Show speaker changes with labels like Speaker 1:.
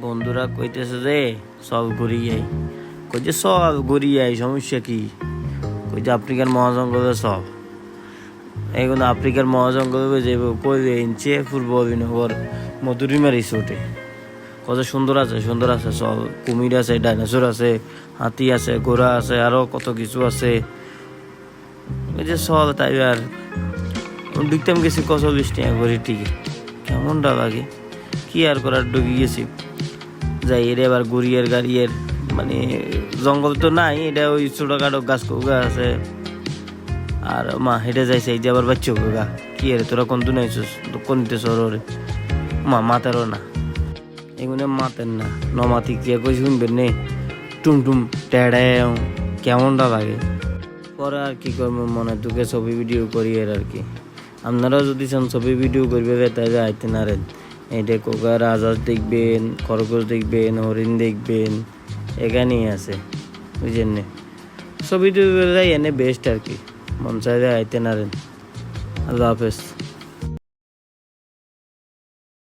Speaker 1: বন্ধুরা কইতেছে যে চল ঘুরিয়ে কইছে চল ঘুরিয়ে সমস্যা কি কইছে আফ্রিকার মহাজঙ্গলে চল এখন আফ্রিকার মহাজঙ্গলে যে কইবে ইঞ্চে পূর্ব অভিনগর মধুরিমা রিসোর্টে কত সুন্দর আছে চল কুমির আছে ডাইনোসর আছে হাতি আছে ঘোড়া আছে আরো কত কিছু আছে ওই যে চল তাই আর দেখতাম গেছি কত 20 টাকা করে টিকিট কেমনটা লাগে কি আর করার ঢুকে গেছি যাই এর এবার ঘুরিয়ের গাড়িয়ের মানে জঙ্গল তো নাই এটা ওই ছোটখাটো গাছ কৌগা আছে আর মা হেঁটে যাইছে এই যে আবার বাচ্চা গা কি রে তোরা কোন দিন আইছিস কোন দিতে শহরে মা মাতারও না এগুলো মাতেন না নমাতি কি কই শুনবেন নে টুমটুম টেড়ে কেমনটা লাগে পরে আর কি করবো মনে দুঃখে ছবি ভিডিও করি আর কি আপনারাও যদি চান ছবি ভিডিও করবে তাহলে আইতে নারেন এইটা কোকা রাজহাঁস দেখবেন খরগোশ দেখবেন হরিণ দেখবেন এখানেই আছে বুঝলেন না ছবি ভিডিও এনে বেস্ট আর কি মন চাইলে আইতে নারেন আল্লাহ হাফেজ।